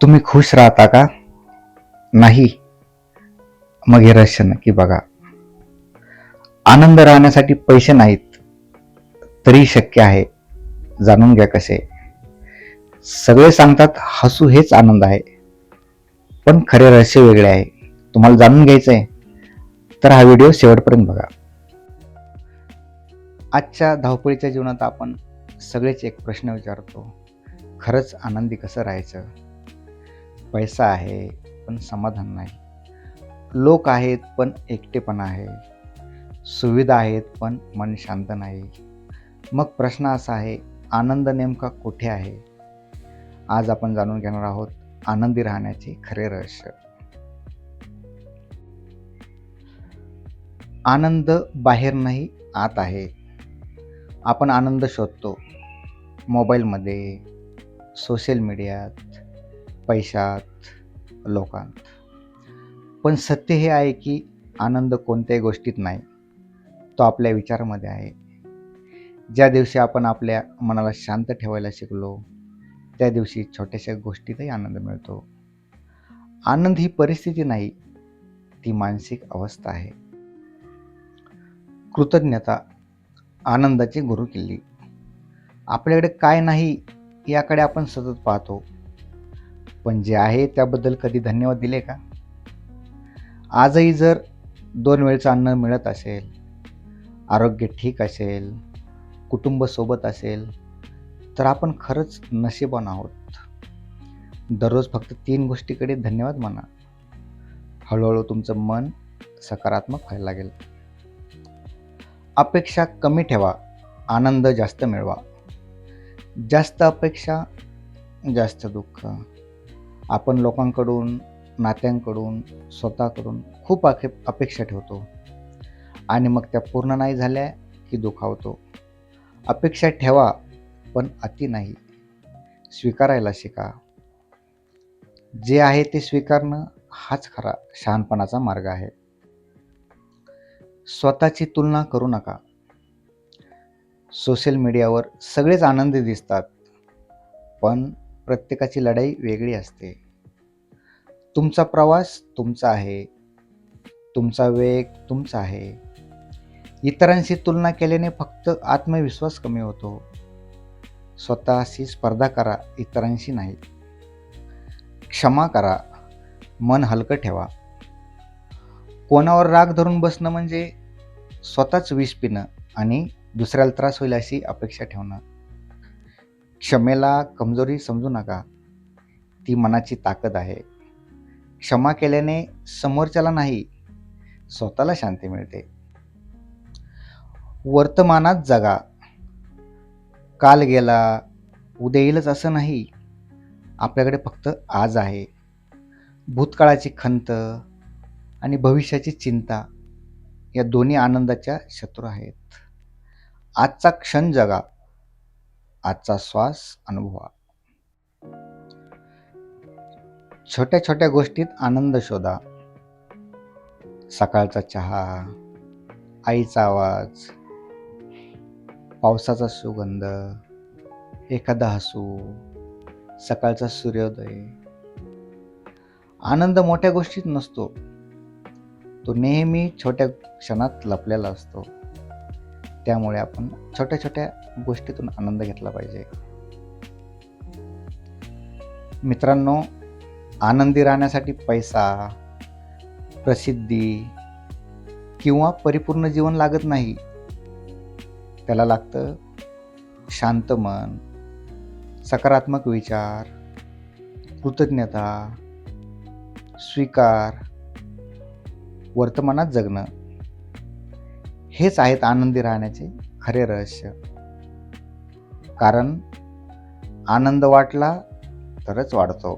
तुम्ही खुश राहता का? नाही? मग हे रहस्य नक्की बघा. आनंद राहण्यासाठी पैसे नाहीत, तरी शक्य आहे. जाणून घ्या कसे. सगळे सांगतात हसू हेच आनंद आहे, पण खरे रहस्य वेगळे आहे. तुम्हाला जाणून घ्यायचंय तर हा व्हिडिओ शेवटपर्यंत बघा. आजच्या धावपळीच्या जीवनात आपण सगळेच एक प्रश्न विचारतो, खरंच आनंदी कसं राहायचं? पैसा आहे पण समाधान नाही, लोक आहेत पण एकटेपणा आहे, सुविधा आहेत पण मन शांत नाही. मग प्रश्न असा आहे, आनंद नेमका कुठे आहे? आज आपण जाणून घेणार आहोत आनंदी राहण्याचे खरे रहस्य. आनंद बाहेर नाही, आत आहे. आपण आनंद शोधतो मोबाईलमध्ये, सोशल मीडियात, पैशात, लोकांत. पण सत्य हे आहे की आनंद कोणत्याही गोष्टीत नाही, तो आपल्या विचारामध्ये आहे. ज्या दिवशी आपण आपल्या मनाला शांत ठेवायला शिकलो, त्या दिवशी छोट्याशा गोष्टीतही आनंद मिळतो. आनंद ही परिस्थिती नाही, ती मानसिक अवस्था आहे. कृतज्ञता आनंदाची गुरुकिल्ली. आपल्याकडे काय नाही याकडे आपण सतत पाहतो, पण जे आहे त्याबद्दल कधी धन्यवाद दिले का? आजही जर 2 वेळचं अन्न मिळत असेल, आरोग्य ठीक असेल, कुटुंब सोबत असेल, तर आपण खरंच नशीबवान आहोत. दररोज फक्त 3 गोष्टीकडे धन्यवाद म्हणा. हळूहळू तुमचं मन सकारात्मक व्हायला लागेल. अपेक्षा कमी ठेवा, आनंद जास्त मिळवा. जास्त अपेक्षा, जास्त दुःख. आपण लोकांकडून, नात्यांकडून, स्वतःकडून खूप अपेक्षा ठेवतो आणि मग त्या पूर्ण नाही झाल्या की दुखावतो. अपेक्षा ठेवा, पण अति नाही. स्वीकारायला शिका. जे आहे ते स्वीकारणं हाच खरा शहाणपणाचा मार्ग आहे. स्वतःची तुलना करू नका. सोशल मीडियावर सगळेच आनंदी दिसतात, पण प्रत्येकाची लढाई वेगळी असते. तुमचा प्रवास तुमचा आहे, तुमचा वेग तुमचा आहे. इतरांशी तुलना केल्याने फक्त आत्मविश्वास कमी होतो. स्वतःशी स्पर्धा करा, इतरांशी नाही. क्षमा करा, मन हलकं ठेवा. कोणावर राग धरून बसणं म्हणजे स्वतःच विष पिणं आणि दुसऱ्याला त्रास होईल अशी अपेक्षा ठेवणं. क्षमेला कमजोरी समजू नका, ती मनाची ताकद आहे. क्षमा केल्याने समोरच्याला नाही, स्वतःला शांती मिळते. वर्तमानात जगा. काल गेला, उद्या येईलच असं नाही. आपल्याकडे फक्त आज आहे. भूतकाळाची खंत आणि भविष्याची चिंता या दोन्ही आनंदाच्या शत्रू आहेत. आजचा क्षण जगा, आजचा श्वास अनुभवा. छोट्या छोट्या गोष्टीत आनंद शोधा. सकाळचा चहा, आईचा आवाज, पावसाचा सुगंध, एखादा हसू, सकाळचा सूर्योदय. आनंद मोठ्या गोष्टीत नसतो, तो नेहमी छोट्या क्षणात लपलेला असतो. त्यामुळे आपण छोट्या छोट्या गोष्टीतून आनंद घेतला पाहिजे. मित्रांनो, आनंदी राहण्यासाठी पैसा, प्रसिद्धी किंवा परिपूर्ण जीवन लागत नाही. त्याला लागतं शांत मन, सकारात्मक विचार, कृतज्ञता, स्वीकार, वर्तमानात जगणं. हेच आहेत आनंदी राहण्याचे खरे रहस्य. कारण आनंद वाटला तरच वाढतो.